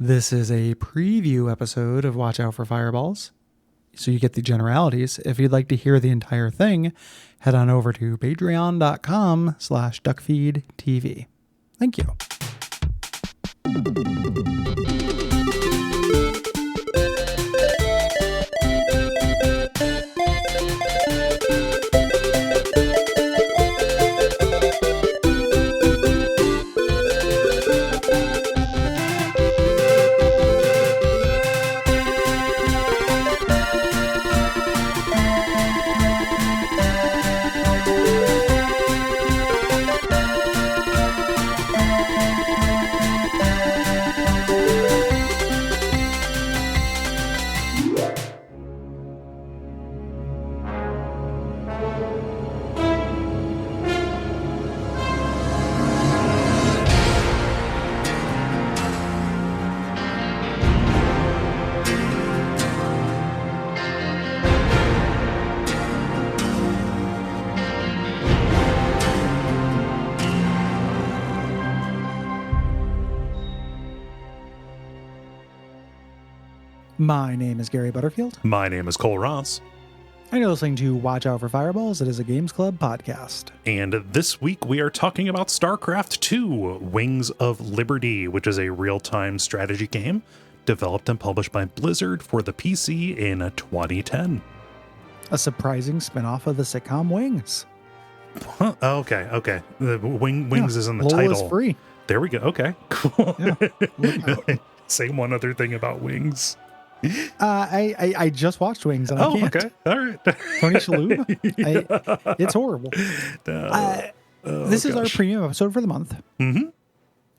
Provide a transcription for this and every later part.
This is a preview episode of Watch Out for Fireballs, so you get the generalities. If you'd like to hear the entire thing, head on over to patreon.com/Duckfeed.tv. Thank you. My name is Gary Butterfield. My name is Cole Ross. And you're listening to Watch Out for Fireballs. It is a Games Club podcast. And this week we are talking about StarCraft 2, Wings of Liberty, which is a real-time strategy game developed and published by Blizzard for the PC in 2010. A surprising spinoff of the sitcom Wings. Huh? Okay. The Wings is in the Lola title. is free. There we go. Okay, cool. Yeah. Say one other thing about Wings. I just watched Wings and I can't. Okay. All right. Tony Shalhoub. It's horrible. This is our premium episode for the month. Mm-hmm.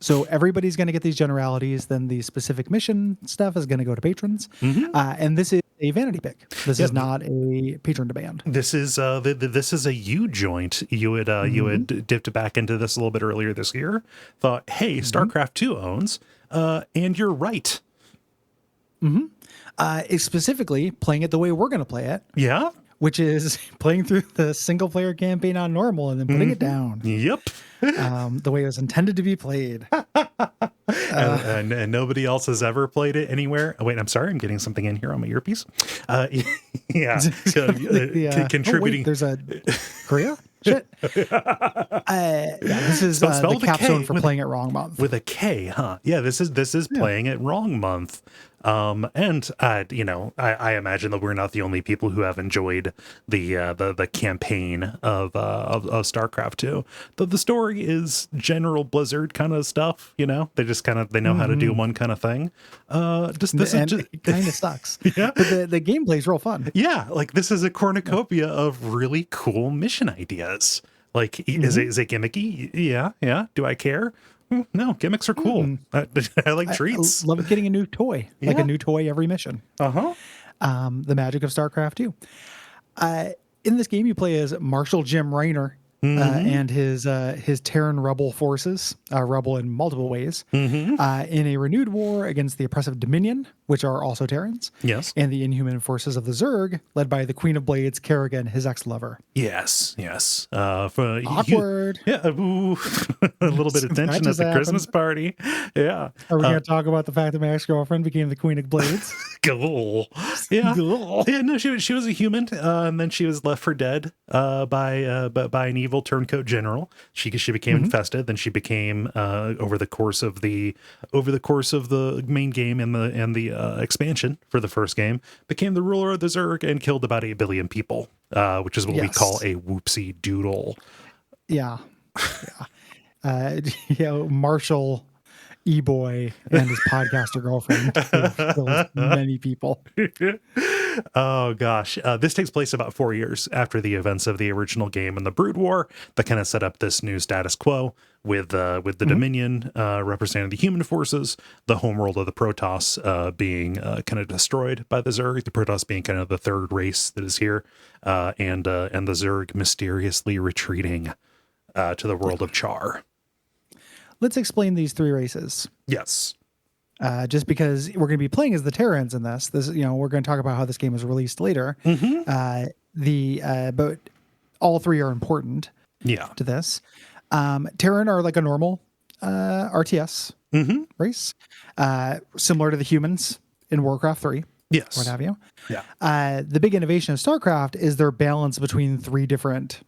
So everybody's going to get these generalities. Then the specific mission stuff is going to go to patrons. Mm-hmm. And this is a vanity pick. This is not a patron demand. This is this is a U joint. You had dipped back into this a little bit earlier this year. Thought, hey, StarCraft 2 owns, and you're right. Mm-hmm. It's specifically playing it the way we're going to play it. Yeah. Which is playing through the single player campaign on normal and then putting it down. Yep. The way it was intended to be played. And nobody else has ever played it anywhere. Oh, wait, I'm sorry. I'm getting something in here on my earpiece. Yeah. Contributing. Oh, wait, there's a Korea? Shit. This is the capstone for playing it wrong month. With a K, huh? Yeah, this is playing it wrong month. And I imagine that we're not the only people who have enjoyed the campaign of StarCraft 2. The story is general Blizzard kind of stuff, they just they know how to do one kind of thing. It kind of sucks. Yeah. But the gameplay is real fun. Yeah, like this is a cornucopia of really cool mission ideas. Like, is it gimmicky? Yeah. Do I care? No, gimmicks are cool. I like treats. I love getting a new toy, like a new toy every mission. The magic of StarCraft 2. In this game, you play as Marshal Jim Raynor and his Terran rebel forces, rebel in multiple ways, in a renewed war against the oppressive Dominion, which are also Terrans. Yes. And the inhuman forces of the Zerg, led by the Queen of Blades, Kerrigan, his ex-lover. Yes. Awkward. A little bit of tension at the Christmas party. Yeah. Are we going to talk about the fact that my ex-girlfriend became the Queen of Blades? Cool. Yeah. Yeah. No, she was a human, and then she was left for dead by an evil turncoat general. She became infested. Then she became over the course of the main game and the expansion for the first game, became the ruler of the Zerg and killed about 8 billion people, which is what we call a whoopsie doodle. Yeah. Marshall E-boy and his podcaster girlfriend killed many people. Oh gosh, this takes place about 4 years after the events of the original game and the Brood War that kind of set up this new status quo with the Dominion representing the human forces, the homeworld of the Protoss being kind of destroyed by the Zerg, the Protoss being kind of the third race that is here, and the Zerg mysteriously retreating to the world of Char. Let's explain these three races. Yes. Just because we're going to be playing as the Terrans in this, we're going to talk about how this game was released later. But all three are important. Yeah. To this, Terran are like a normal RTS race, similar to the humans in Warcraft 3. Yes. What have you. Yeah. The big innovation of StarCraft is their balance between three different,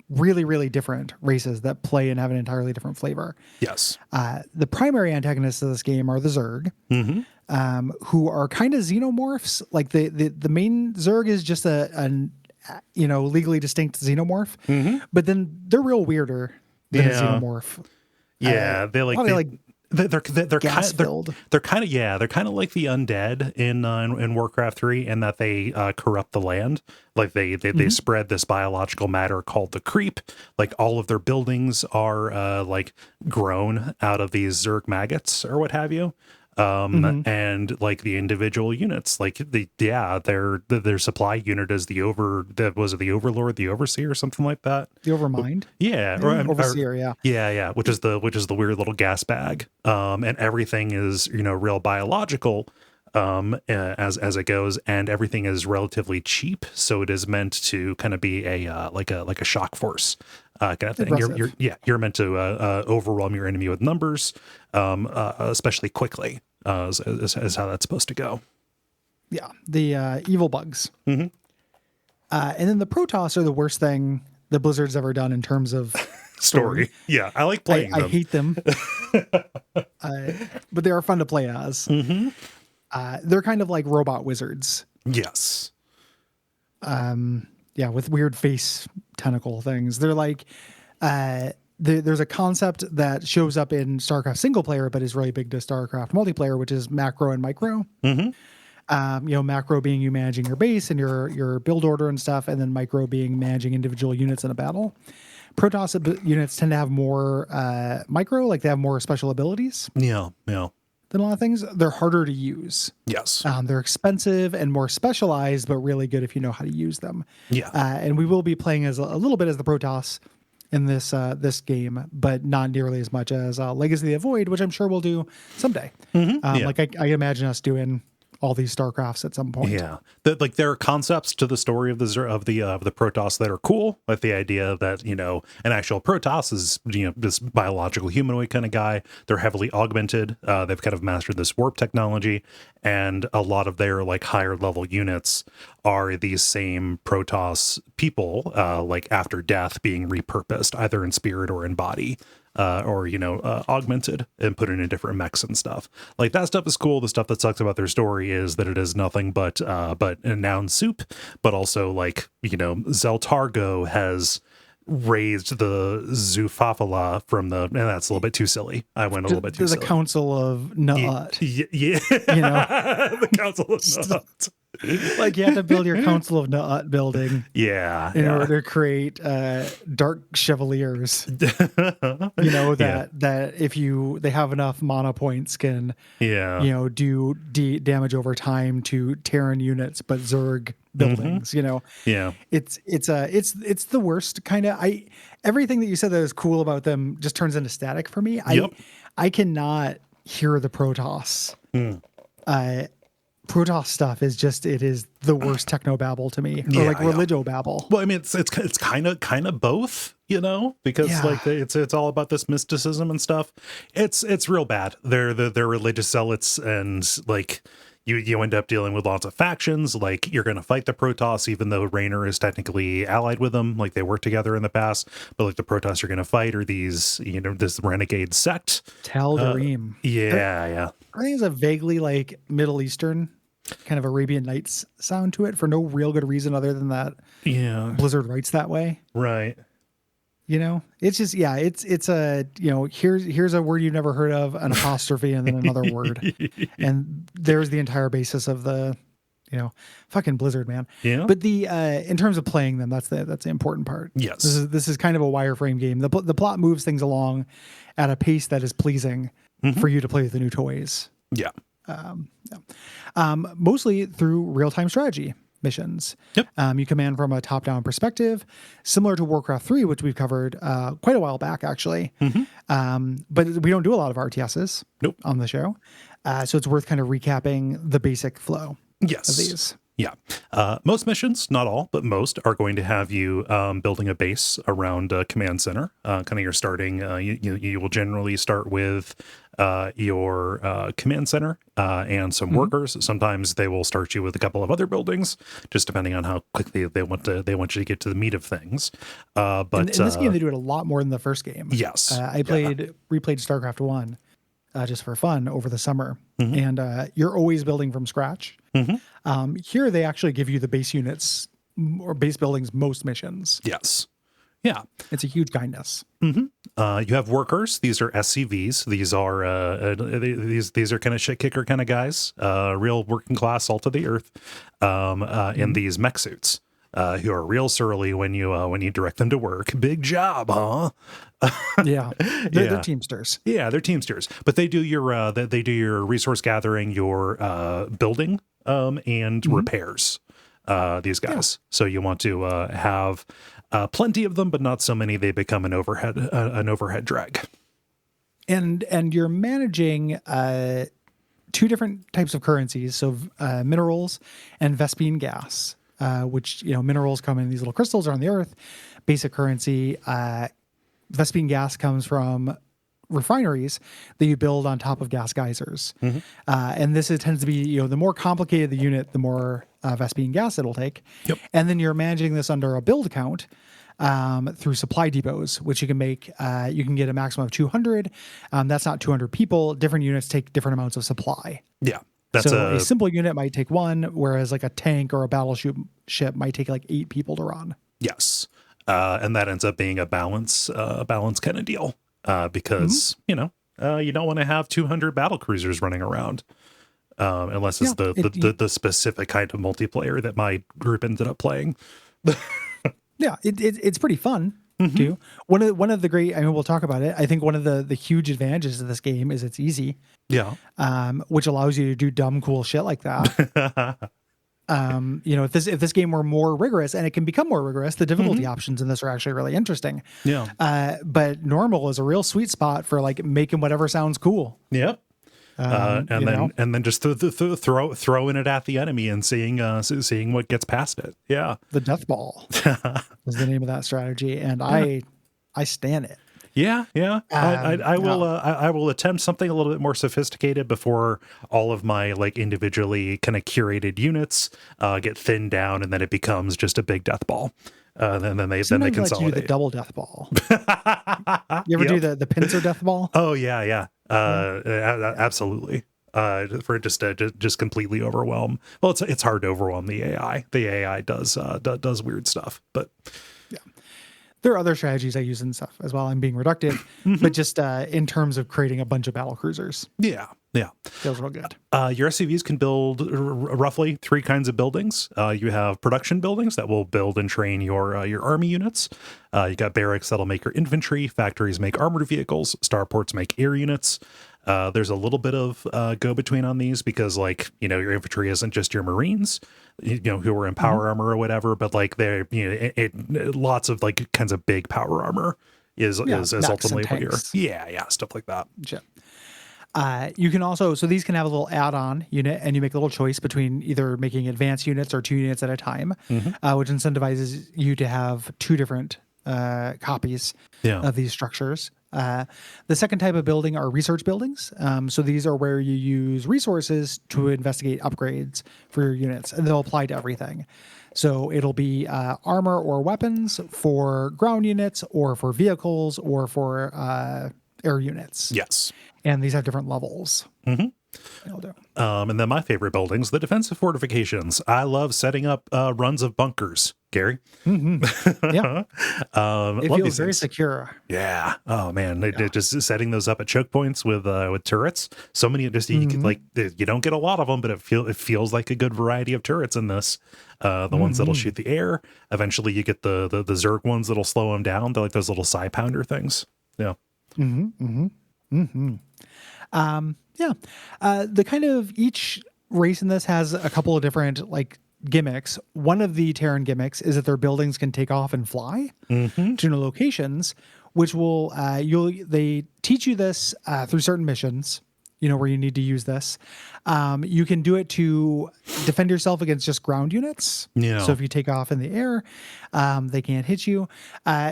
really, really different races that play and have an entirely different flavor. Yes. The primary antagonists of this game are the Zerg, who are kind of xenomorphs. Like the main Zerg is just a legally distinct xenomorph, but then they're real weirder than a xenomorph. Yeah, they're gas filled. They're kind of like the undead in Warcraft 3, in that they corrupt the land. Like they spread this biological matter called the creep. Like all of their buildings are like grown out of these Zerg maggots or what have you. And like the individual units, like their supply unit is the overlord, the overseer, something like that. The overmind. Yeah. Overseer. Yeah. Which is the weird little gas bag. And everything is, real biological, as it goes, and everything is relatively cheap. So it is meant to kind of be like a shock force. Kind of thing. You're meant to overwhelm your enemy with numbers, especially quickly, is how that's supposed to go. Yeah, the evil bugs. And then the Protoss are the worst thing that Blizzard's ever done in terms of story. Yeah, I like playing them. I hate them, but they are fun to play as. They're kind of like robot wizards. Yes. Yeah, with weird face tentacle things. They're like, there's a concept that shows up in StarCraft single player, but is really big to StarCraft multiplayer, which is macro and micro. Macro being you managing your base and your build order and stuff, and then micro being managing individual units in a battle. Protoss units tend to have more micro, like they have more special abilities. Yeah. Than a lot of things. They're harder to use. Yes. They're expensive and more specialized, but really good if you know how to use them. Yeah. And we will be playing as a little bit as the Protoss in this game, but not nearly as much as Legacy of the Void, which I'm sure we'll do someday. Like I imagine us doing all these StarCrafts at some point. Yeah, there are concepts to the story of the Protoss that are cool. Like the idea that an actual Protoss is this biological humanoid kind of guy. They're heavily augmented. They've kind of mastered this warp technology, and a lot of their like higher level units are these same Protoss people, like after death being repurposed either in spirit or in body. Or augmented and put in different mechs and stuff. Like that stuff is cool. The stuff that sucks about their story is that it is nothing but a noun soup, but also like Zeltargo has raised the Zoophophila from and that's a little bit too silly. I went a little bit too silly. The Council of Nut. Yeah. The Council of Nut. Like you have to build your Council of Nut building. Yeah. In order to create dark chevaliers. That if they have enough mana points can do damage over time to Terran units, but Zerg buildings. It's the worst kind of. Everything that you said that is cool about them just turns into static for me. I cannot hear the Protoss. Protoss stuff is it is the worst techno babble to me, or like religio babble. Well, I mean, it's kind of both, because like it's all about this mysticism and stuff. It's real bad. They're religious zealots, and like you end up dealing with lots of factions. Like you're going to fight the Protoss, even though Raynor is technically allied with them. Like they worked together in the past, but like the Protoss you're going to fight are these, this renegade sect. Tal'Darim. I think it's a vaguely like Middle Eastern kind of Arabian Nights sound to it for no real good reason other than that. Yeah. Blizzard writes that way. Right. It's just, it's a, here's a word you've never heard of, an apostrophe, and then another word. And there's the entire basis of the, fucking Blizzard, man. Yeah. But in terms of playing them, that's the important part. Yes. This is kind of a wireframe game. The plot moves things along at a pace that is pleasing for you to play with the new toys. Yeah. Mostly through real-time strategy missions. Yep. You command from a top-down perspective, similar to Warcraft 3, which we've covered quite a while back, actually. But we don't do a lot of RTSs on the show. So it's worth kind of recapping the basic flow of these. Yeah. Most missions, not all, but most are going to have you building a base around a command center. Kind of your starting, you will generally start with your command center and some workers. Sometimes they will start you with a couple of other buildings, just depending on how quickly they want you to get to the meat of things. But In this game, they do it a lot more than the first game. yes, I replayed StarCraft 1 just for fun over the summer. Mm-hmm. And you're always building from scratch. Mm-hmm. Here, they actually give you the base units or base buildings most missions. Yes. Yeah. It's a huge kindness. Mm-hmm. You have workers. These are SCVs. These are these are kind of shit kicker kind of guys. Real working class, salt of the earth. In these mech suits. Who are real surly when you direct them to work. Big job, huh? Yeah, they're teamsters. Yeah, they're teamsters. But they do your resource gathering, your building, and repairs. These guys. Yeah. So you want to have plenty of them, but not so many they become an overhead drag. And you're managing two different types of currencies, so minerals and Vespine gas. Which, minerals come in these little crystals on the earth. Basic currency. Vespine gas comes from refineries that you build on top of gas geysers. And this tends to be, the more complicated the unit, the more Vespine gas it'll take. Yep. And then you're managing this under a build count through supply depots, which you can make. You can get a maximum of 200. That's not 200 people. Different units take different amounts of supply. Yeah. So a simple unit might take one, whereas like a tank or a battleship might take like 8 people to run. Yes. And that ends up being a balance kind of deal because, you don't want to have 200 battle cruisers running around unless it's the specific kind of multiplayer that my group ended up playing. Yeah, it's pretty fun. Too. One of the great, we'll talk about it. I think one of the huge advantages of this game is it's easy. Yeah. Which allows you to do dumb, cool shit like that. If this game were more rigorous, and it can become more rigorous, the difficulty options in this are actually really interesting. Yeah. But normal is a real sweet spot for like making whatever sounds cool. Yep. And then just throwing it at the enemy and seeing what gets past it. Yeah. The death ball is the name of that strategy, and I stan it. Yeah, yeah. I will attempt something a little bit more sophisticated before all of my like individually kind of curated units get thinned down, and then it becomes just a big death ball. Then they consolidate. Like you do the double death ball. You ever do the pincer death ball? Oh yeah. Absolutely. For just completely overwhelm. Well, it's hard to overwhelm the AI. The AI does weird stuff, but yeah, there are other strategies I use and stuff as well. I'm being reductive, but just in terms of creating a bunch of battle cruisers. Yeah. Feels real good. Your SCVs can build roughly 3 kinds of buildings. You have production buildings that will build and train your army units. You got barracks that'll make your infantry. Factories make armored vehicles. Starports make air units. There's a little bit of go between on these because, like, your infantry isn't just your Marines, who are in power armor or whatever, but like they're lots of like kinds of big power armor is ultimately what you're stuff like that. Yeah. You can also, so these can have a little add-on unit, and you make a little choice between either making advanced units or 2 units at a time, which incentivizes you to have 2 different copies of these structures. The second type of building are research buildings. So these are where you use resources to investigate upgrades for your units, and they'll apply to everything. So it'll be armor or weapons for ground units, or for vehicles, or for air units. Yes. And these have different levels. And then my favorite buildings, the defensive fortifications. I love setting up runs of bunkers, Gary. Yeah. It feels very secure. Yeah. Oh man, just setting those up at choke points with turrets. So many you don't get a lot of them, but it feels like a good variety of turrets in this. The ones that'll shoot the air. Eventually, you get the Zerg ones that'll slow them down. They're like those little side pounder things. Yeah. The kind of each race in this has a couple of different like gimmicks. One of the Terran gimmicks is that their buildings can take off and fly to new locations, which will they teach you this through certain missions. where you need to use this. You can do it to defend yourself against just ground units. Yeah. So if you take off in the air, they can't hit you.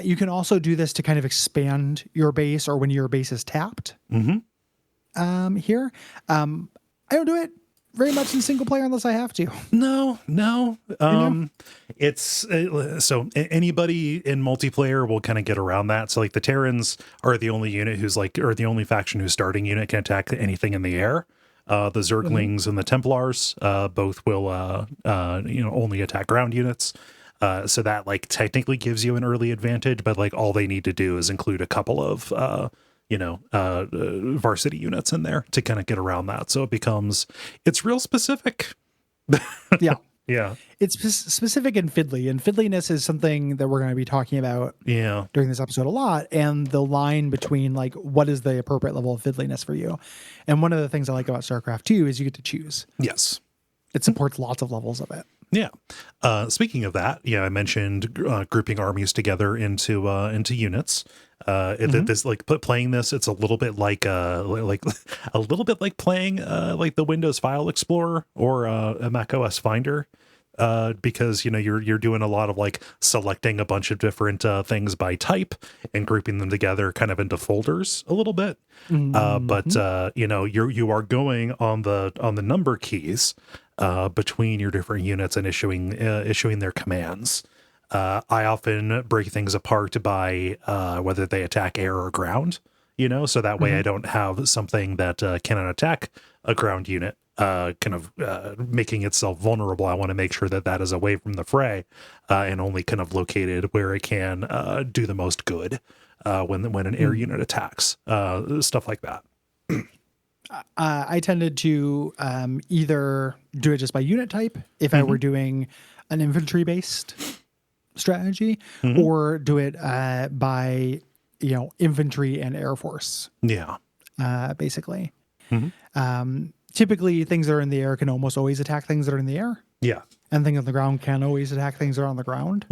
You can also do this to kind of expand your base or when your base is tapped. Here. I don't do it very much in single player unless I have to. No. It's so anybody in multiplayer will kind of get around that. So like the Terrans are the only unit who's like, or the only faction whose starting unit can attack anything in the air. The Zerglings and the Templars both will only attack ground units. So that like technically gives you an early advantage, but like all they need to do is include a couple of varsity units in there to kind of get around that. So it's real specific. Yeah. Yeah. It's specific and fiddly, and fiddliness is something that we're going to be talking about during this episode a lot. And the line between like, what is the appropriate level of fiddliness for you? And one of the things I like about StarCraft 2 is you get to choose. Yes. It supports lots of levels of it. Yeah. Speaking of that, I mentioned grouping armies together into units. This like playing this, it's a little bit like a little bit like playing like the Windows File Explorer or a Mac OS Finder. Because you're doing a lot of like selecting a bunch of different things by type and grouping them together kind of into folders a little bit. But you are going on the number keys between your different units and issuing their commands. I often break things apart by whether they attack air or ground, so that way I don't have something that cannot attack a ground unit making itself vulnerable. I want to make sure that is away from the fray and only kind of located where it can do the most good when an air unit attacks, stuff like that. I tended to either do it just by unit type if I were doing an infantry based strategy, or do it by infantry and air force. Yeah. Basically. Typically things that are in the air can almost always attack things that are in the air. Yeah. And things on the ground can always attack things that are on the ground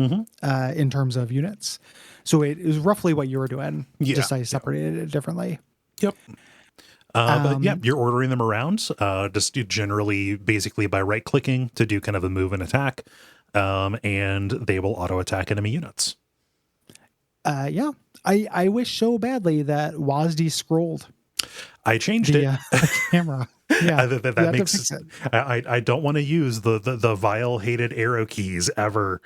in terms of units. So it is roughly what you were doing. Just I separated it differently. Yep. But yeah, you're ordering them around, just generally basically by right clicking to do kind of a move and attack. And they will auto attack enemy units. Yeah. I wish so badly that WASD scrolled. I changed it. The camera. Yeah, that makes I don't want to use the vile hated arrow keys ever.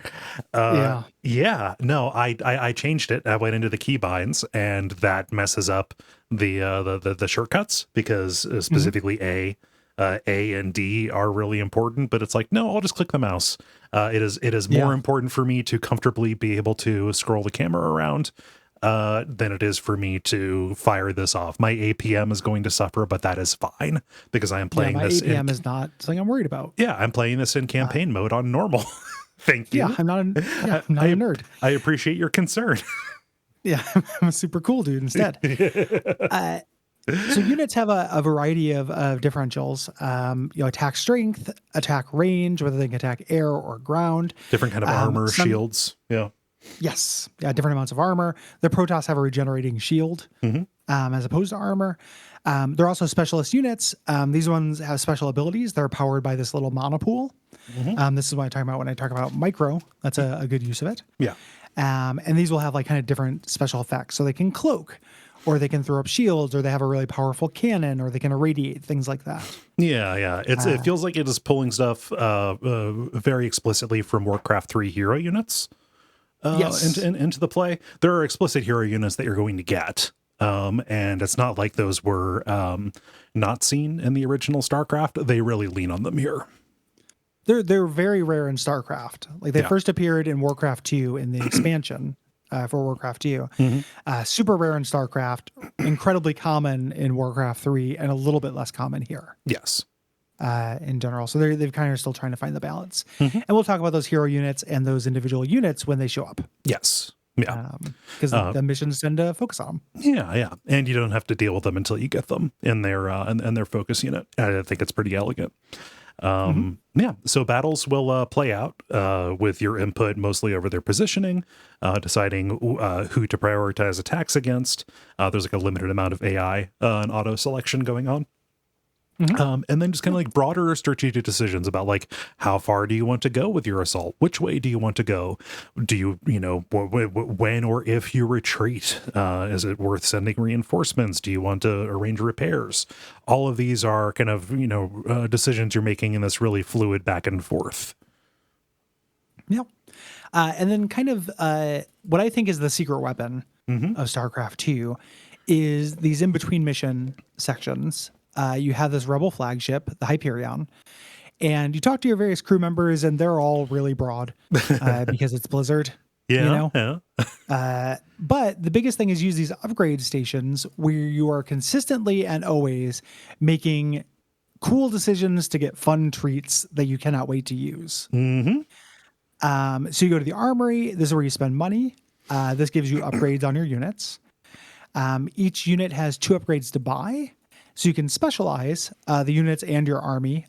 No, I changed it. I went into the keybinds, and that messes up the shortcuts because specifically A and D are really important. But it's like, no, I'll just click the mouse. It is more important for me to comfortably be able to scroll the camera around than it is for me to fire this off. My APM is going to suffer, but that is fine because I am playing this. My APM is not something I'm worried about. Yeah, I'm playing this in campaign mode on normal. Thank you. Yeah, I'm not a nerd. I appreciate your concern. Yeah, I'm a super cool dude instead. So units have a variety of differentials. Attack strength, attack range, whether they can attack air or ground. Different kind of armor, shields. Yeah. Yes. Yeah. Different amounts of armor. The Protoss have a regenerating shield as opposed to armor. They're also specialist units. These ones have special abilities. They're powered by this little monopool. This is what I talk about when I talk about micro. That's a good use of it. Yeah. And these will have like kind of different special effects. So they can cloak, or they can throw up shields, or they have a really powerful cannon, or they can irradiate, things like that. Yeah. It feels like it is pulling stuff very explicitly from Warcraft 3 hero units. Into the play. There are explicit hero units that you're going to get. And it's not like those were not seen in the original StarCraft. They really lean on them here. They're very rare in StarCraft. Like they first appeared in Warcraft 2 in the expansion for Warcraft 2. Super rare in StarCraft, incredibly common in Warcraft 3, and a little bit less common here. Yes. In general. So they've kind of still trying to find the balance. And we'll talk about those hero units and those individual units when they show up. Yes. Yeah. Because the missions tend to focus on them. Yeah. And you don't have to deal with them until you get them in their in their focus unit. I think it's pretty elegant. Yeah. So battles will play out with your input mostly over their positioning, deciding who to prioritize attacks against. There's like a limited amount of AI and auto selection going on. And then just kind of like broader strategic decisions about like how far do you want to go with your assault? Which way do you want to go? Do you, when or if you retreat, is it worth sending reinforcements? Do you want to arrange repairs? All of these are kind of, decisions you're making in this really fluid back and forth. Yep. And then kind of what I think is the secret weapon of StarCraft 2 is these in-between mission sections. You have this rebel flagship, the Hyperion, and you talk to your various crew members, and they're all really broad because it's Blizzard. Yeah. But the biggest thing is use these upgrade stations where you are consistently and always making cool decisions to get fun treats that you cannot wait to use. So you go to the armory. This is where you spend money. This gives you upgrades on your units. Each unit has 2 upgrades to buy. So you can specialize the units and your army,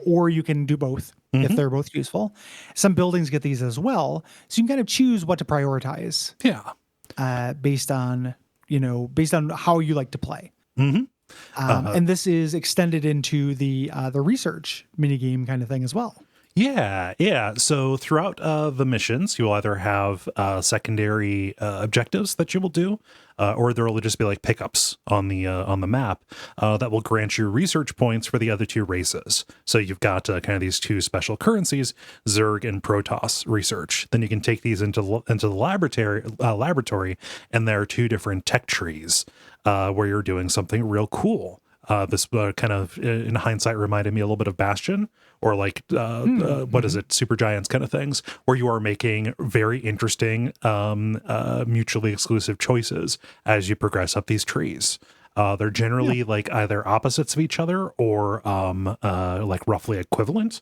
or you can do both if they're both useful. Some buildings get these as well. So you can kind of choose what to prioritize. Yeah. Based on how you like to play. And this is extended into the research minigame kind of thing as well. Yeah. So throughout the missions, you'll either have secondary objectives that you will do, or there will just be like pickups on the map that will grant you research points for the other 2 races. So you've got kind of these 2 special currencies, Zerg and Protoss research. Then you can take these into the laboratory, and there are 2 different tech trees where you're doing something real cool. This kind of, in hindsight, reminded me a little bit of Bastion, or like, what is it, Supergiants kind of things, where you are making very interesting, mutually exclusive choices as you progress up these trees. They're generally like either opposites of each other or like roughly equivalent.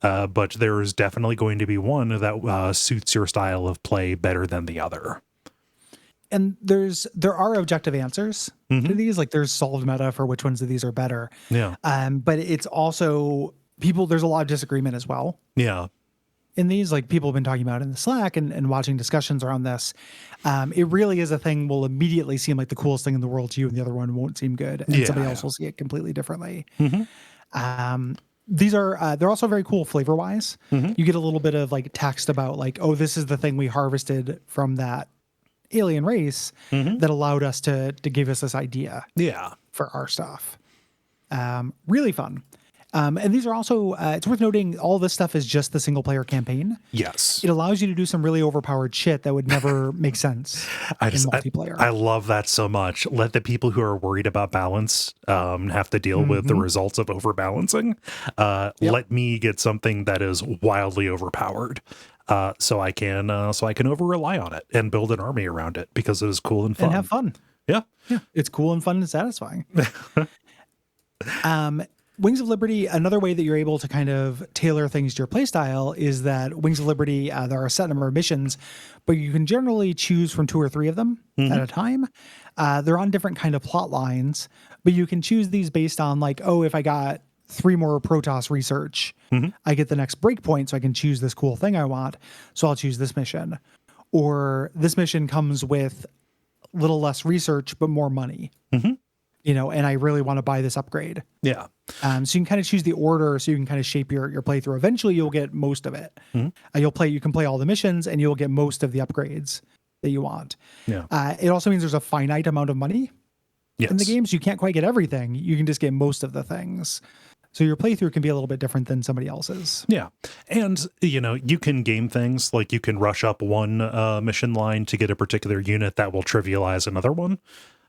But there's definitely going to be one that suits your style of play better than the other. And there are objective answers to these. Like there's solved meta for which ones of these are better. Yeah. But it's also there's a lot of disagreement as well. Yeah. In these, like people have been talking about in the Slack and watching discussions around this. It really is a thing will immediately seem like the coolest thing in the world to you, and the other one won't seem good. And somebody else will see it completely differently. These are, they're also very cool flavor wise. You get a little bit of like text about like, oh, this is the thing we harvested from that alien race that allowed us to give us this idea for our stuff. Really fun. And these are also, it's worth noting, all this stuff is just the single player campaign. Yes. It allows you to do some really overpowered shit that would never make sense in multiplayer. I love that so much. Let the people who are worried about balance have to deal with the results of overbalancing. Let me get something that is wildly overpowered. So I can over rely on it and build an army around it because it is cool and fun. And have fun. Yeah. It's cool and fun and satisfying. Wings of Liberty, another way that you're able to kind of tailor things to your playstyle is that Wings of Liberty, there are a set number of missions, but you can generally choose from 2 or 3 of them at a time. They're on different kind of plot lines, but you can choose these based on like, oh, if I got 3 more Protoss research, I get the next breakpoint, so I can choose this cool thing I want. So I'll choose this mission. Or this mission comes with a little less research, but more money. And I really want to buy this upgrade. Yeah. So you can kind of choose the order so you can kind of shape your playthrough. Eventually you'll get most of it. You can play all the missions and you'll get most of the upgrades that you want. Yeah. It also means there's a finite amount of money in the game, so you can't quite get everything. You can just get most of the things. So your playthrough can be a little bit different than somebody else's. Yeah. And, you can game things like you can rush up one mission line to get a particular unit that will trivialize another one.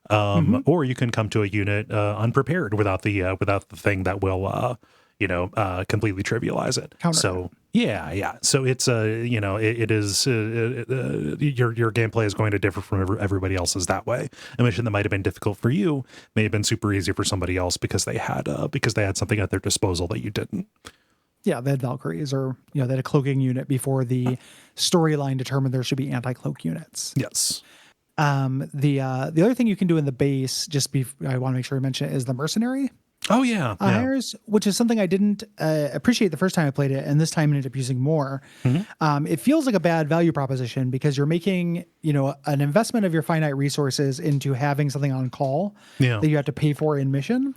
Or you can come to a unit unprepared without the thing that will completely trivialize it. So so it's it is your gameplay is going to differ from everybody else's that way. A mission that might have been difficult for you may have been super easy for somebody else because they had something at their disposal that you didn't. Yeah, they had Valkyries, or they had a cloaking unit before the storyline determined there should be anti-cloak units. Yes. The other thing you can do in the base, I want to make sure I mention it, is the mercenary. Oh yeah, yeah. hires, which is something I didn't appreciate the first time I played it, and this time ended up using more. It feels like a bad value proposition because you're making, an investment of your finite resources into having something on call Yeah. that you have to pay for in mission,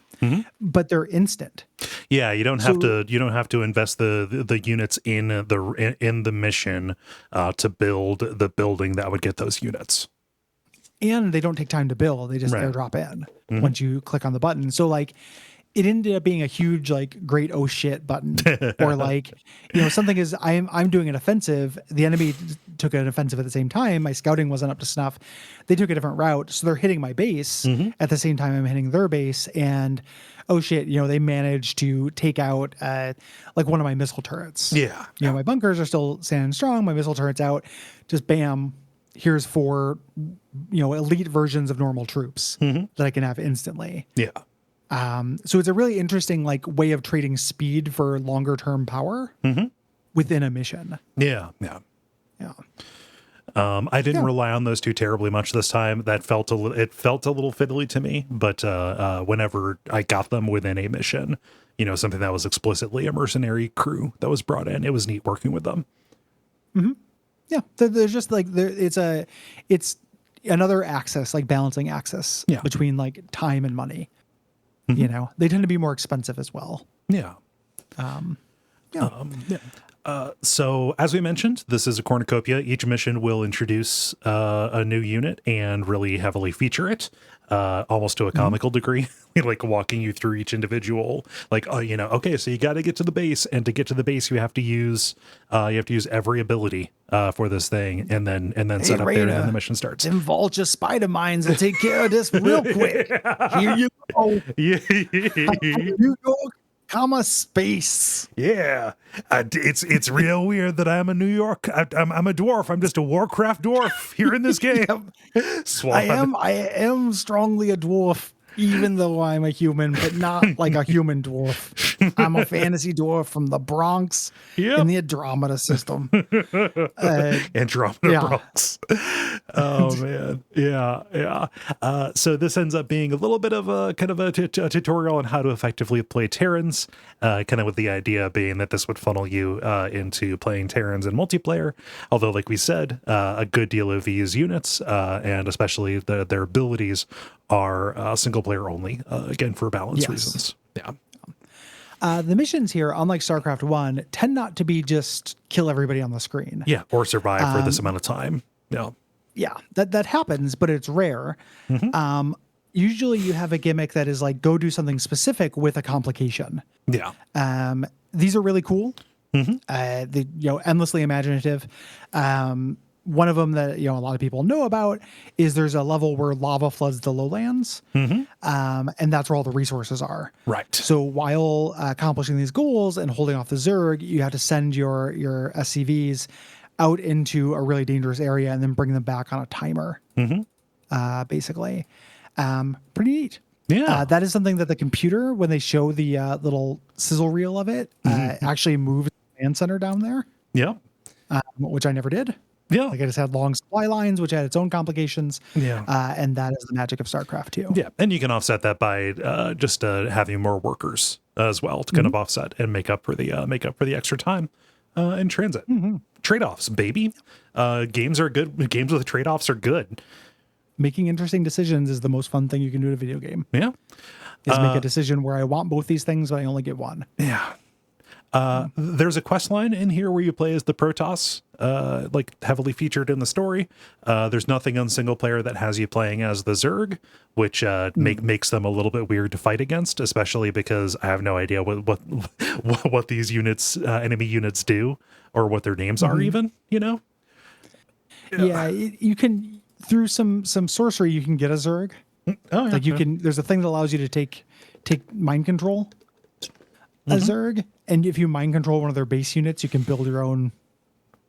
but they're instant. Yeah, you don't have So, to invest the units in the mission to build the building that would get those units. and they don't take time to build; they just Right. airdrop in once you click on the button. So, like, it ended up being a huge, like, great oh shit button, or like, something is I'm doing an offensive. The enemy took an offensive at the same time. My scouting wasn't up to snuff. They took a different route, so they're hitting my base at the same time I'm hitting their base, and oh shit, they managed to take out like one of my missile turrets. Yeah. My bunkers are still standing strong. My missile turret's out. Just bam. Here's 4, elite versions of normal troops that I can have instantly. Yeah. So it's a really interesting way of trading speed for longer term power within a mission. Yeah. Yeah. Yeah. I didn't rely on those two terribly much this time. It felt a little fiddly to me, but whenever I got them within a mission, something that was explicitly a mercenary crew that was brought in, it was neat working with them. Yeah. There's just it's another axis, balancing axis between time and money. They tend to be more expensive as well. Yeah. Yeah. So as we mentioned, this is a cornucopia. Each mission will introduce a new unit and really heavily feature it, almost to a comical degree, like walking you through each individual. Okay, so you got to get to the base, and to get to the base, you have to use every ability for this thing, and then set up there, and then the mission starts. Invulge your spider mines and take care of this real quick. Here you go. New York, space. Yeah, it's real weird that I'm a New York. I'm a dwarf. I'm just a Warcraft dwarf here in this game. I am strongly a dwarf, even though I'm a human, but not like a human dwarf. I'm a fantasy dwarf from the Bronx in the Andromeda system. Andromeda Bronx. Oh man, yeah. So this ends up being a little bit of a kind of a tutorial on how to effectively play Terrans, kind of with the idea being that this would funnel you into playing Terrans in multiplayer. Although, like we said, a good deal of these units, and especially their abilities, are single player only, again for balance reasons. Yeah. The missions here, unlike StarCraft 1, tend not to be just kill everybody on the screen. Yeah, or survive for this amount of time. Yeah. Yeah, that happens, but it's rare. Usually you have a gimmick that is go do something specific with a complication. Yeah. These are really cool. Endlessly imaginative. One of them that a lot of people know about is there's a level where lava floods the lowlands, and that's where all the resources are. Right. So while accomplishing these goals and holding off the Zerg, you have to send your SCVs out into a really dangerous area and then bring them back on a timer. Basically, pretty neat. Yeah. That is something that the computer, when they show the little sizzle reel of it, actually moves the command center down there. Yeah. Which I never did. Yeah. I just had long supply lines, which had its own complications. Yeah. And that is the magic of StarCraft 2. Yeah. And you can offset that by just having more workers as well to kind of offset and make up for the extra time in transit. Trade-offs, baby. Games are good. Games with trade-offs are good. Making interesting decisions is the most fun thing you can do in a video game. Yeah. Is make a decision where I want both these things, but I only get one. Yeah. There's a quest line in here where you play as the Protoss, heavily featured in the story. There's nothing on single player that has you playing as the Zerg, which makes them a little bit weird to fight against, especially because I have no idea what these units, enemy units do, or what their names are even. Yeah, you can through some sorcery you can get a Zerg. Oh, yeah, you can. There's a thing that allows you to take mind control a Zerg, and if you mind control one of their base units, you can build your own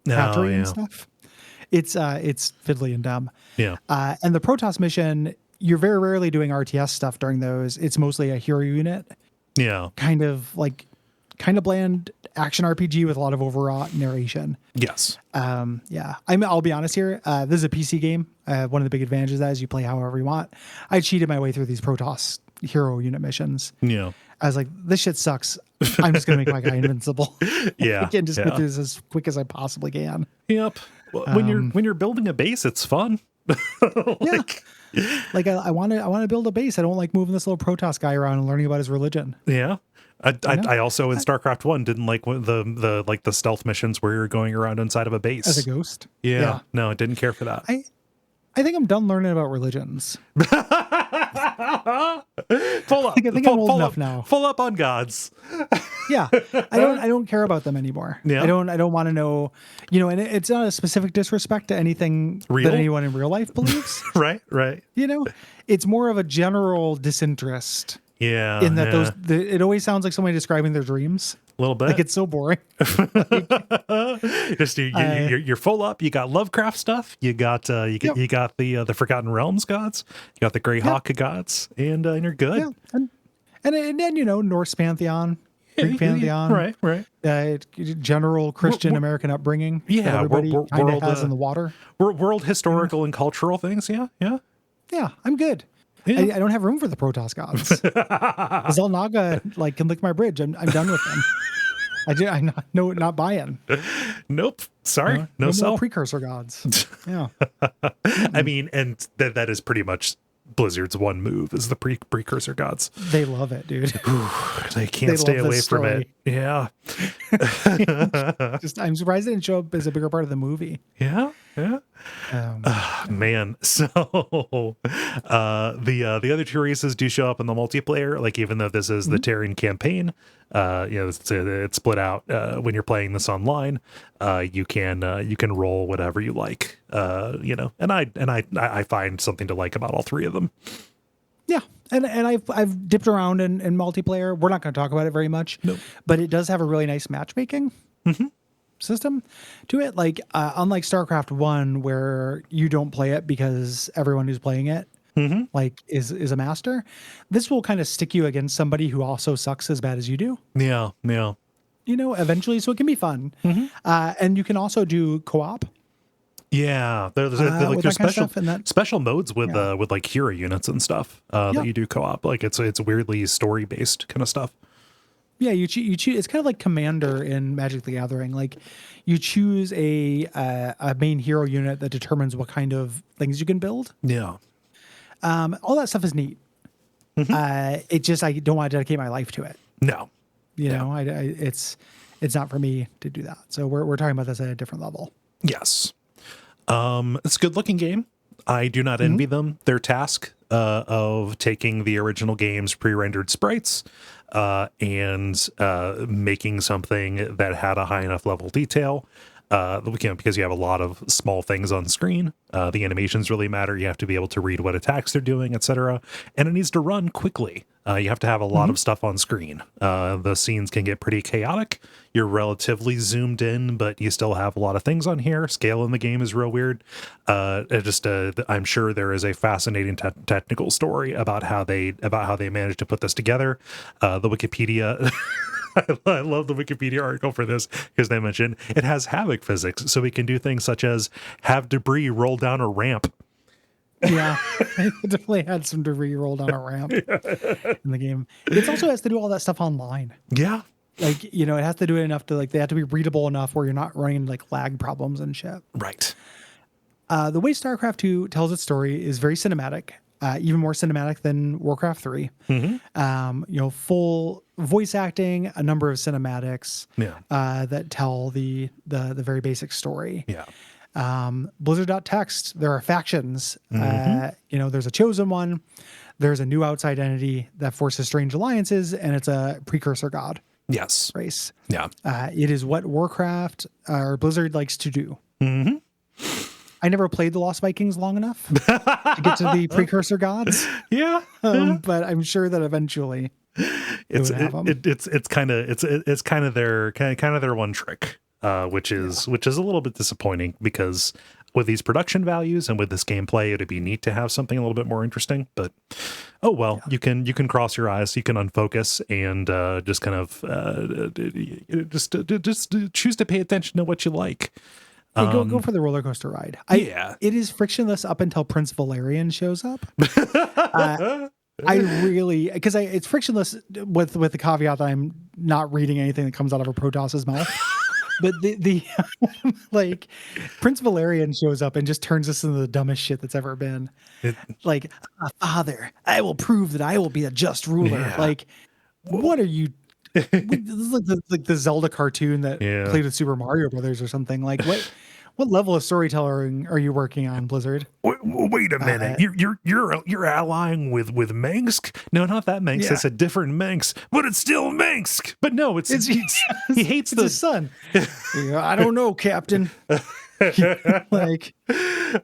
factory and stuff. It's fiddly and dumb. Yeah. And the Protoss mission, you're very rarely doing RTS stuff during those. It's mostly a hero unit. Yeah. Kind of bland action RPG with a lot of overwrought narration. Yes. Yeah. I'll be honest here. This is a PC game. One of the big advantages of that is you play however you want. I cheated my way through these Protoss hero unit missions. Yeah. I was like, this shit sucks. I'm just going to make my guy invincible. Yeah. I can just yeah. get through this as quick as I possibly can. Yep. Well, when you're building a base, it's fun. Yeah. Like I want to build a base. I don't like moving this little Protoss guy around and learning about his religion. Yeah. I also in StarCraft 1 didn't like the stealth missions where you're going around inside of a base As a ghost. Yeah. No, I didn't care for that. I think I'm done learning about religions. Full up. I think I'm old enough now. Full up on gods. Yeah. I don't care about them anymore. Yeah. I don't want to know, and it's not a specific disrespect to anything that anyone in real life believes. Right. It's more of a general disinterest. Yeah. In that it always sounds like somebody describing their dreams. A little bit. Like it's so boring. Just you're full up. You got Lovecraft stuff. You got you got the Forgotten Realms gods. You got the Greyhawk gods, and you're good. Yeah. And then Norse pantheon, Greek pantheon, right. General Christian American upbringing. Yeah, that everybody kind of has in the water. World historical and cultural things. Yeah. I'm good. Yeah. I don't have room for the Protoss gods. Zelnaga can lick my bridge. I'm done with them. I'm not buying. Nope. Sorry. No sell. more precursor gods. Yeah. I mean, and that is pretty much Blizzard's one move is the precursor gods. They love it, dude. They can't stay away from it. Yeah. I'm surprised it didn't show up as a bigger part of the movie. Yeah. Man. So the other two races do show up in the multiplayer. Like even though this is the Terran campaign, it's split out. When you're playing this online, you can roll whatever you like. And I find something to like about all three of them. Yeah. And I've dipped around in multiplayer. We're not going to talk about it very much, but it does have a really nice matchmaking system to it. Like, unlike StarCraft 1, where you don't play it because everyone who's playing it is a master, this will kind of stick you against somebody who also sucks as bad as you do. Yeah. Eventually, so it can be fun. And you can also do co-op. Yeah, there's special modes with like hero units and stuff that you do co-op. Like it's weirdly story based kind of stuff. Yeah, you choose. It's kind of like Commander in Magic the Gathering. Like you choose a main hero unit that determines what kind of things you can build. Yeah, all that stuff is neat. It just I don't want to dedicate my life to it. No, it's not for me to do that. So we're talking about this at a different level. Yes. It's a good looking game. I do not envy them their task of taking the original game's pre-rendered sprites and making something that had a high enough level detail. Because you have a lot of small things on screen. The animations really matter. You have to be able to read what attacks they're doing, etc. And it needs to run quickly. You have to have a lot of stuff on screen. The scenes can get pretty chaotic. You're relatively zoomed in, but you still have a lot of things on here. Scale in the game is real weird. I'm sure there is a fascinating technical story about how they managed to put this together. The Wikipedia. I love the Wikipedia article for this because they mention it has havoc physics, so we can do things such as have debris roll down a ramp. Yeah, it definitely had some debris roll down a ramp in the game. It also has to do all that stuff online. Yeah. Like, it has to do it enough to they have to be readable enough where you're not running like lag problems and shit. Right. The way StarCraft 2 tells its story is very cinematic. Even more cinematic than Warcraft 3. Full voice acting, a number of cinematics that tell the very basic story. Yeah. Blizzard.text, there are factions. There's a chosen one. There's a new outside entity that forces strange alliances, and it's a precursor god. Yes. Race. Yeah. It is what Warcraft or Blizzard likes to do. I never played the Lost Vikings long enough to get to the precursor gods. Yeah, but I'm sure that eventually it's kind of their one trick, which is a little bit disappointing because with these production values and with this gameplay, it'd be neat to have something a little bit more interesting. But you can cross your eyes, you can unfocus, and just kind of just choose to pay attention to what you like. Hey, go for the roller coaster ride. It is frictionless up until Prince Valerian shows up. I really, because it's frictionless with the caveat that I'm not reading anything that comes out of a Protos's mouth. But the like Prince Valerian shows up and just turns this into the dumbest shit that's ever been. Like, Father, I will prove that I will be a just ruler. Yeah. Like, what are you? This is like the Zelda cartoon that played with Super Mario Brothers or something. Like, what level of storytelling are you working on, Blizzard? Wait a minute. You're allying with Mengsk? No, not that Mengsk. Yeah. It's a different Mengsk, but it's still Mengsk. But no, it's he hates his son. I don't know, Captain. Like,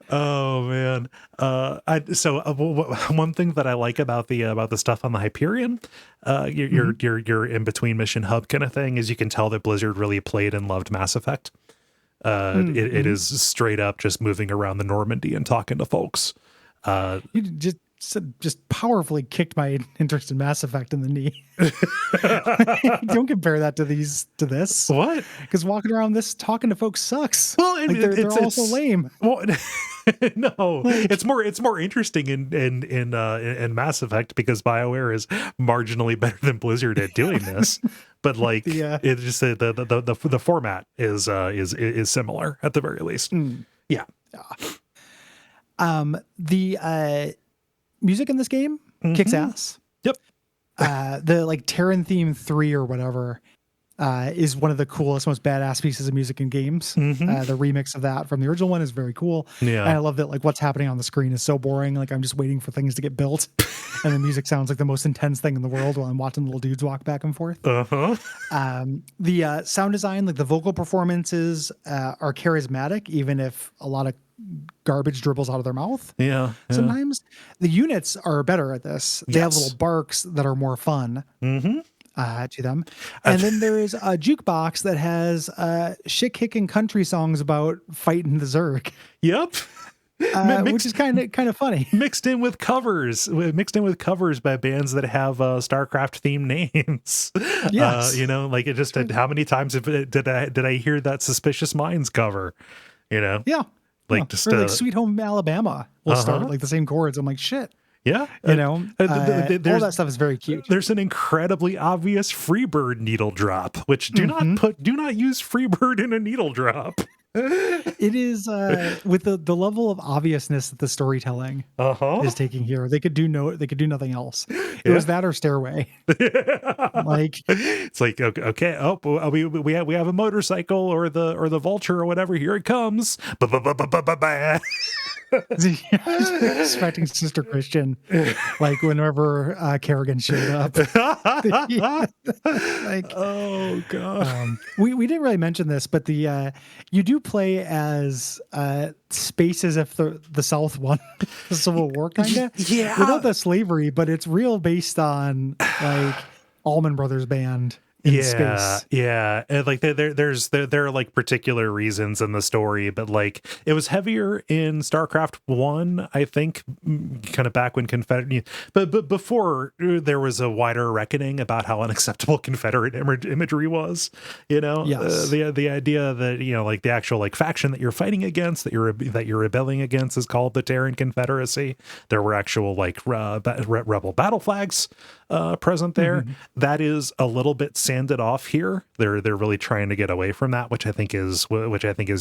oh man. One thing that I like about the stuff on the Hyperion, your in between mission hub kind of thing, is you can tell that Blizzard really played and loved Mass Effect. It is straight up just moving around the Normandy and talking to folks. You just powerfully kicked my interest in Mass Effect in the knee. Don't compare that to this. What? Because walking around this talking to folks sucks. Well, I mean, they're also lame. Well, no, it's more interesting in Mass Effect because BioWare is marginally better than Blizzard at doing this. But like, it's just the format is similar at the very least. Yeah. The music in this game kicks ass. Yep. The like Terran Theme 3 or whatever is one of the coolest, most badass pieces of music in games. The remix of that from the original one is very cool. Yeah. And I love that like what's happening on the screen is so boring. Like I'm just waiting for things to get built. And the music sounds like the most intense thing in the world while I'm watching little dudes walk back and forth. The sound design, like the vocal performances are charismatic, even if a lot of garbage dribbles out of their mouth. Sometimes the units are better at this. They have little barks that are more fun to them. And then there is a jukebox that has shit-kicking country songs about fighting the Zerg. Yep. Which is kind of funny. Mixed in with covers by bands that have StarCraft themed names. Yes. Like it just how many times did I hear that Suspicious Minds cover? Yeah. Like just or like Sweet Home Alabama will start like the same chords. I'm like, shit. Yeah. All that stuff is very cute. There's an incredibly obvious Freebird needle drop, which do not use Freebird in a needle drop. It is with the level of obviousness that the storytelling is taking here. They could do nothing else. It was that or Stairway. Like it's like okay. Oh, we have a motorcycle or the vulture or whatever. Here it comes. Expecting Sister Christian, like whenever Kerrigan showed up. Like, oh god. We didn't really mention this, but the you do play as space as if the South won the Civil War, kind of. Yeah. Without the slavery, but it's real based on like Allman Brothers Band. Space. Yeah. And like there are like particular reasons in the story, but like it was heavier in StarCraft 1, I think, kind of back when Confederate, but before there was a wider reckoning about how unacceptable Confederate imagery was, Yes. The idea that, like the actual like faction that you're fighting against, that you're rebelling against is called the Terran Confederacy. There were actual like rebel battle flags present there. That is a little bit sanded off here. They're really trying to get away from that, which I think is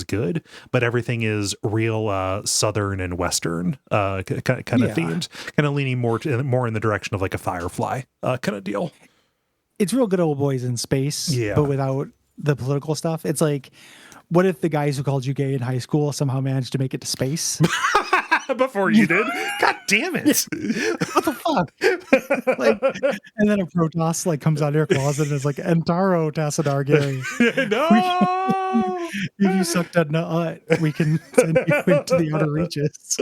good. But everything is real Southern and Western kind of themed, kind of leaning more in the direction of like a Firefly kind of deal. It's real good old boys in space, but without the political stuff. It's like, what if the guys who called you gay in high school somehow managed to make it to space? Before you did? God damn it. What the fuck? Like, and then a Protoss like comes out of your closet and is like, Entaro Tassadar Gary. No! If you sucked a nut, we can send you into the outer reaches.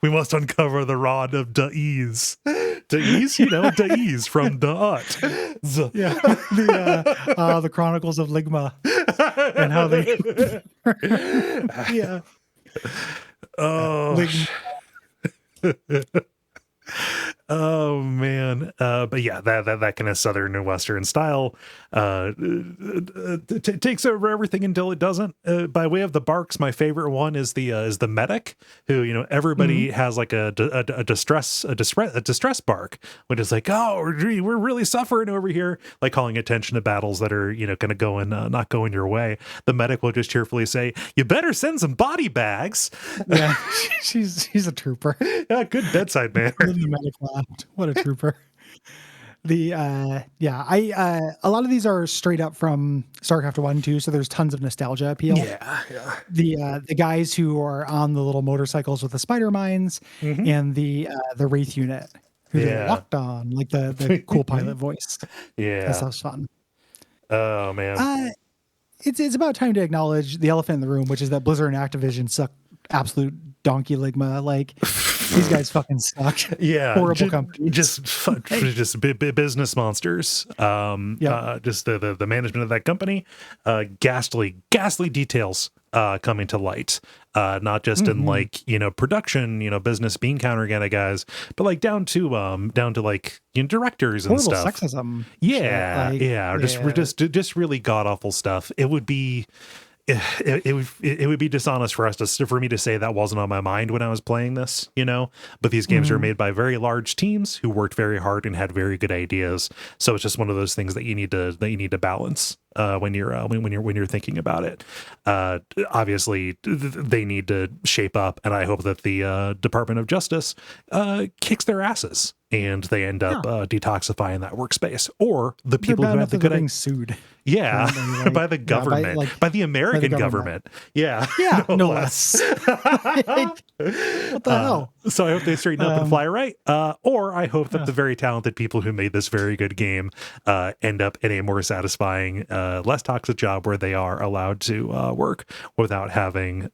we must uncover the rod of Da'ease. Da'ease? Da'ease from Da'ut. Yeah. The Chronicles of Ligma. And how they Oh. Oh man, but yeah, that kind of southern and western style takes over everything until it doesn't. By way of the barks, my favorite one is the medic, who everybody has like a distress bark, which is like, oh, gee, we're really suffering over here, like calling attention to battles that are kind of going not going your way. The medic will just cheerfully say, "You better send some body bags." Yeah, she's a trooper. Yeah, good bedside manner. The medic laughed. What a trooper. The a lot of these are straight up from StarCraft 1 2, so there's tons of nostalgia appeal. Yeah. The guys who are on the little motorcycles with the spider mines and the Wraith unit who they're locked on, like the cool pilot voice. Yeah. That stuff's fun. Oh man. It's about time to acknowledge the elephant in the room, which is that Blizzard and Activision suck absolute donkey ligma. Like, these guys fucking suck. Yeah, horrible companies. Just business monsters. Just the management of that company. Ghastly details coming to light. Not just in like production, business bean counter kind of guys, but like down to like directors and horrible stuff. Sexism. Yeah, shit. Like, just really god awful stuff. It would be. It would be dishonest for me to say that wasn't on my mind when I was playing this, but these games are made by very large teams who worked very hard and had very good ideas. So it's just one of those things that you need to balance when you're thinking about it. Obviously they need to shape up, and I hope that the Department of Justice kicks their asses and they end up detoxifying that workspace, or the people who have the good being sued. Yeah, Like, by the government, by the American government. Yeah, no less. What the hell? So I hope they straighten up and fly right. Or I hope that the very talented people who made this very good game end up in a more satisfying, less toxic job where they are allowed to work without having,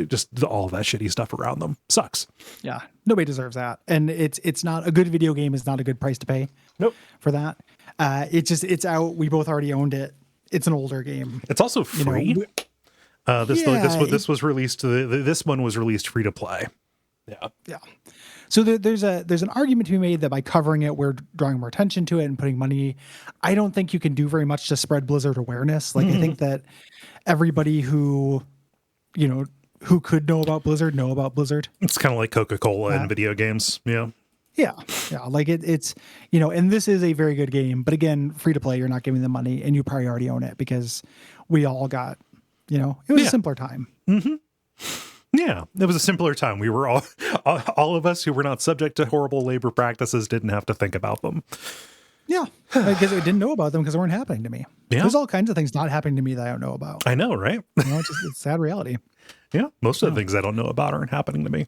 just all of that shitty stuff around them. Sucks. Yeah, nobody deserves that, and it's not a good video game. Is not a good price to pay. Nope. For that. It's out. We both already owned it. It's an older game. It's also free. This was released. This one was released free to play. Yeah. So there's an argument to be made that by covering it, we're drawing more attention to it and putting money. I don't think you can do very much to spread Blizzard awareness. Like, I think that everybody who could know about Blizzard. It's kind of like Coca-Cola in video games. Yeah. Yeah. Like it's, and this is a very good game, but again, free to play, you're not giving them money, and you probably already own it because we all got, it was a simpler time. Mm-hmm. Yeah, it was a simpler time. We were all of us who were not subject to horrible labor practices didn't have to think about them. Yeah, because I didn't know about them because they weren't happening to me. Yeah. There's all kinds of things not happening to me that I don't know about. I know, right? It's sad reality. Yeah, most of the things I don't know about aren't happening to me.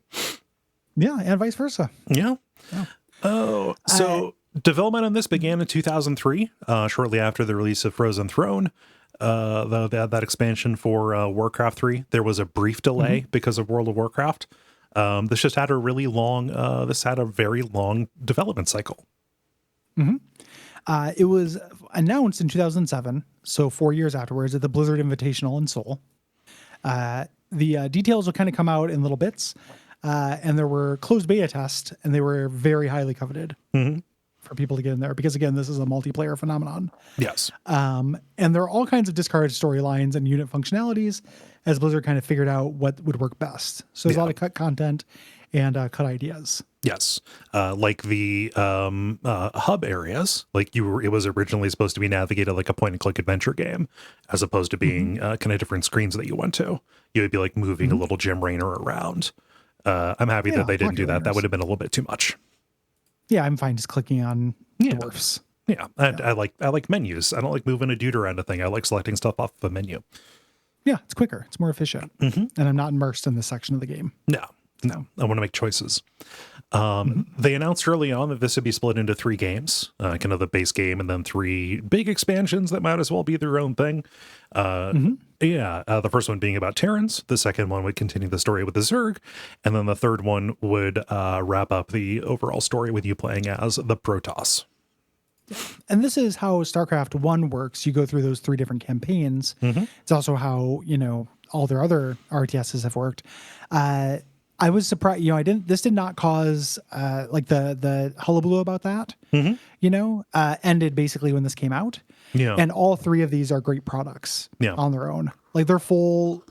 Yeah, and vice versa. Yeah. Oh, so development on this began in 2003, shortly after the release of Frozen Throne. That expansion for Warcraft 3. There was a brief delay because of World of Warcraft. This just had a really long. This had a very long development cycle. It was announced in 2007, so 4 years afterwards, at the Blizzard Invitational in Seoul. The details will kind of come out in little bits. And there were closed beta tests, and they were very highly coveted for people to get in there because, again, this is a multiplayer phenomenon. Yes. And there are all kinds of discarded storylines and unit functionalities as Blizzard kind of figured out what would work best. So there's a lot of cut content and cut ideas. Yes. Like the hub areas, like it was originally supposed to be navigated like a point and click adventure game, as opposed to being kind of different screens that you went to. You would be like moving a little gym rainer around. I'm happy that they didn't do that. That would have been a little bit too much. Yeah, I'm fine just clicking on dwarfs. Yeah, I like menus. I don't like moving a dude around a thing. I like selecting stuff off of a menu. Yeah, it's quicker. It's more efficient. And I'm not immersed in this section of the game. No. I want to make choices. They announced early on that this would be split into 3 games, kind of the base game, and then 3 big expansions that might as well be their own thing. The first one being about Terrans. The second one would continue the story with the Zerg. And then the third one would wrap up the overall story with you playing as the Protoss. And this is how StarCraft 1 works. You go through those 3 different campaigns. It's also how, all their other RTSs have worked. I was surprised. This did not cause like the hullabaloo about that. Ended basically when this came out. Yeah. And all three of these are great products on their own. Like they're full,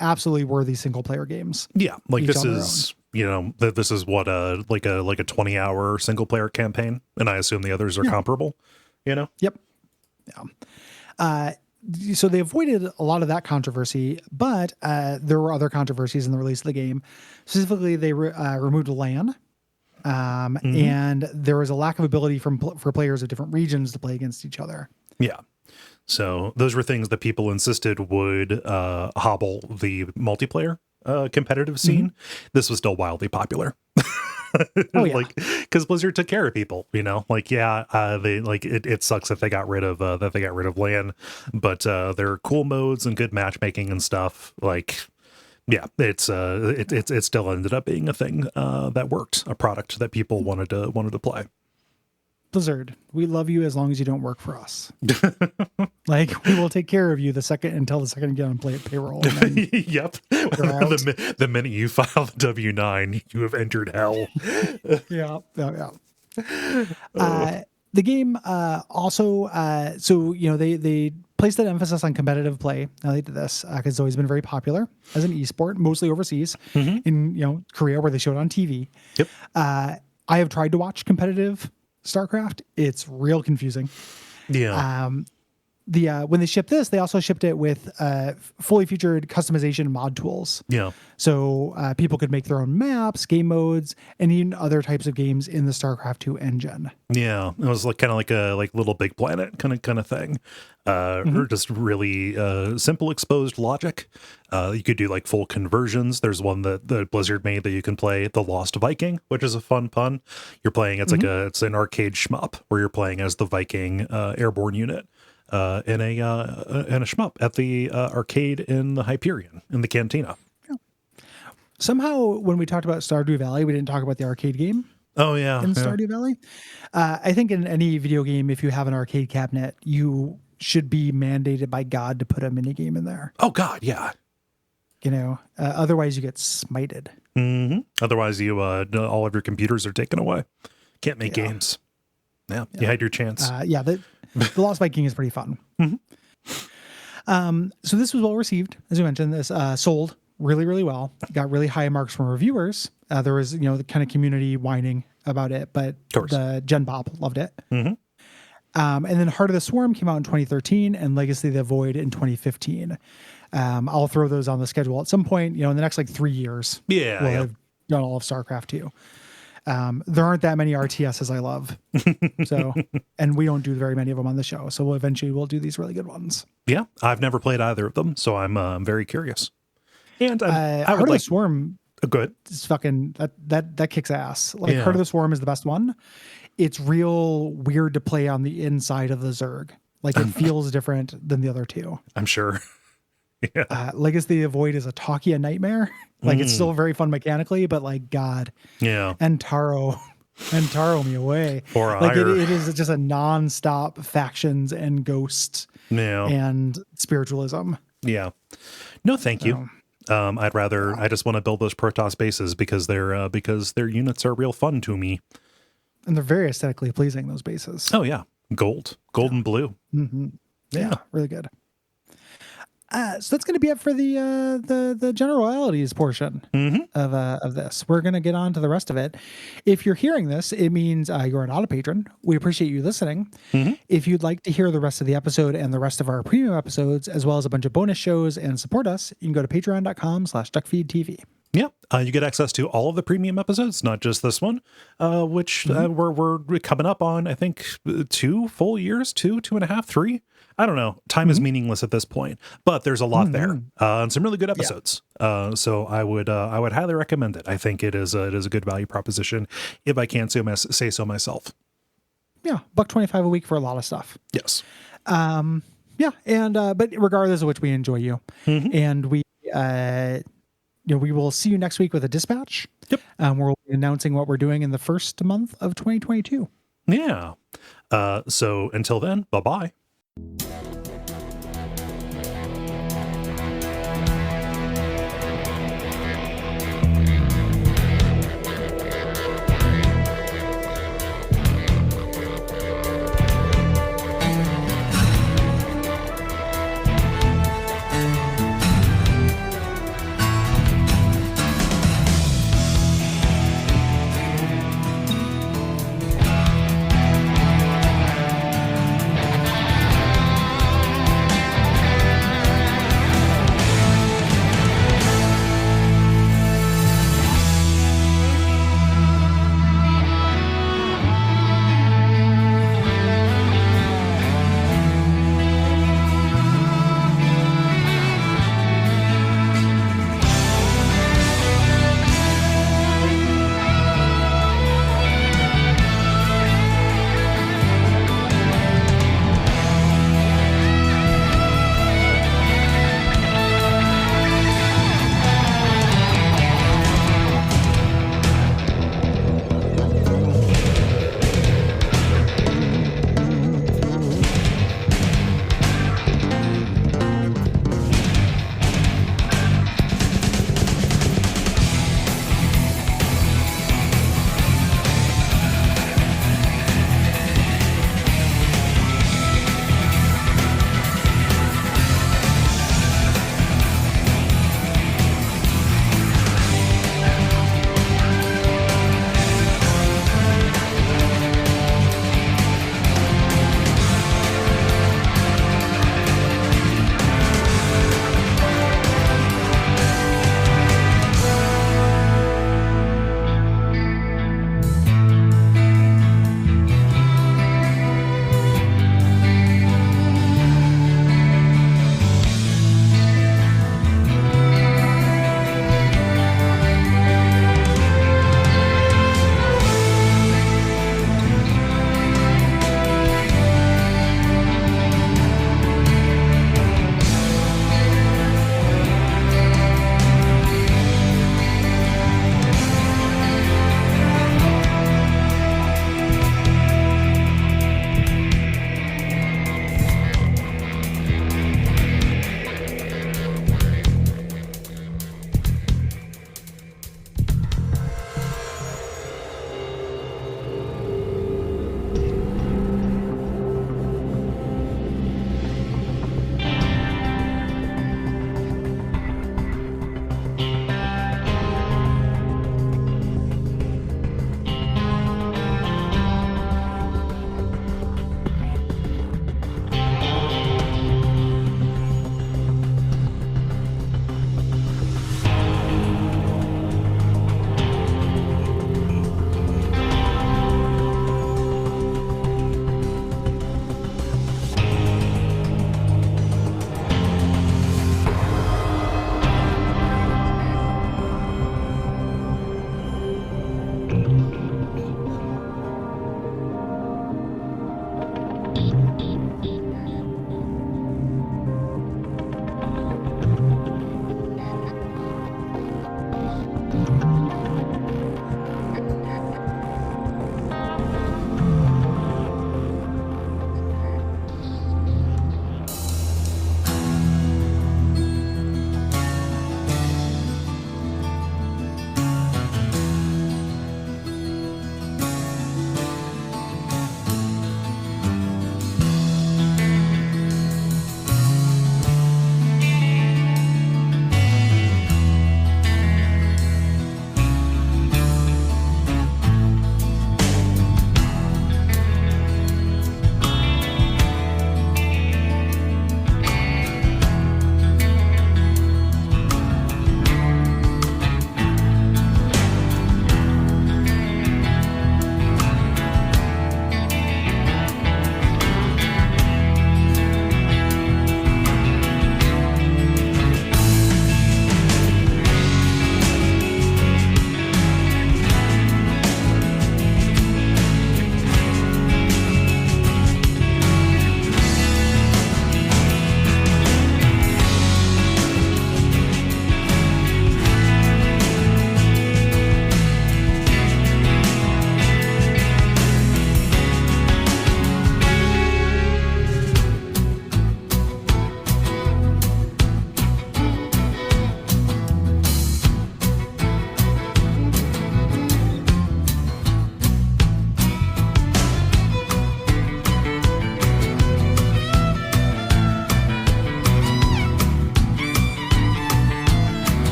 absolutely worthy single player games. Yeah, like this is this is what like a 20-hour single player campaign, and I assume the others are comparable. Yep. Yeah. So they avoided a lot of that controversy, but there were other controversies in the release of the game. Specifically, they removed LAN, and there was a lack of ability for players of different regions to play against each other. Yeah. So those were things that people insisted would hobble the multiplayer competitive scene. This was still wildly popular. Oh, yeah. Like, because Blizzard took care of people, they like it sucks that they got rid of LAN, but there are cool modes and good matchmaking and stuff. Like, yeah, it still ended up being a thing that worked, a product that people wanted to play. Blizzard, we love you as long as you don't work for us. Like, we will take care of you until the second you get on payroll. Yep. The minute you file the W-9, you have entered hell. Yeah. The game also, they placed that emphasis on competitive play. Now they did this because it's always been very popular as an esport, mostly overseas in Korea, where they show it on TV. Yep. I have tried to watch competitive StarCraft. It's real confusing. Yeah. When they shipped this, they also shipped it with fully featured customization mod tools. Yeah. So people could make their own maps, game modes, and even other types of games in the StarCraft 2 engine. Yeah, it was kind of like a Little Big Planet kind of thing. Or just really simple exposed logic. You could do like full conversions. There's one that Blizzard made that you can play, The Lost Viking, which is a fun pun. You're playing it's an arcade shmup where you're playing as the Viking airborne unit. In a shmup at the arcade in the Hyperion in the Cantina. Yeah. Somehow, when we talked about Stardew Valley, we didn't talk about the arcade game. Oh yeah, in Stardew Valley. I think in any video game, if you have an arcade cabinet, you should be mandated by God to put a mini game in there. Oh God, yeah. Otherwise you get smited. Otherwise, all of your computers are taken away. Can't make games. Yeah, you had your chance. The Lost Viking is pretty fun. So this was well received, as we mentioned. This sold really, really well. Got really high marks from reviewers. There was, the kind of community whining about it, but the Gen Pop loved it. And then Heart of the Swarm came out in 2013, and Legacy of the Void in 2015. I'll throw those on the schedule at some point. In the next 3 years. We'll have done all of StarCraft 2. There aren't that many RTSs I love. So, and we don't do very many of them on the show. So we'll do these really good ones. Yeah. I've never played either of them. So I'm very curious. And Heart of the Swarm. Good. It's fucking, that kicks ass. Heart of the Swarm is the best one. It's real weird to play on the inside of the Zerg. It feels different than the other two. I'm sure. Yeah. Legacy of the Void is a talkie, a nightmare. It's still very fun mechanically, but God. Yeah. And Taro me away. Or it is just a nonstop factions and ghosts and spiritualism. Yeah. No, thank you. I just want to build those Protoss bases because their units are real fun to me. And they're very aesthetically pleasing, those bases. Oh yeah. Gold and blue. Yeah. Really good. So that's going to be it for the generalities portion of this. We're going to get on to the rest of it. If you're hearing this, it means you're not a patron. We appreciate you listening. If you'd like to hear the rest of the episode and the rest of our premium episodes, as well as a bunch of bonus shows and support us, you can go to patreon.com/Duckfeed.tv. Yeah, you get access to all of the premium episodes, not just this one, which we're coming up on, I think, 2 full years, 2.5, 3. I don't know. Time is meaningless at this point, but there's a lot there and some really good episodes. So I would highly recommend it. I think it is a good value proposition, if I can say so myself. Yeah, $1.25 a week for a lot of stuff. Yes. Yeah, and but regardless of which, we enjoy you, and we we will see you next week with a dispatch. Yep. We'll be announcing what we're doing in the first month of 2022. Yeah. So until then, bye-bye.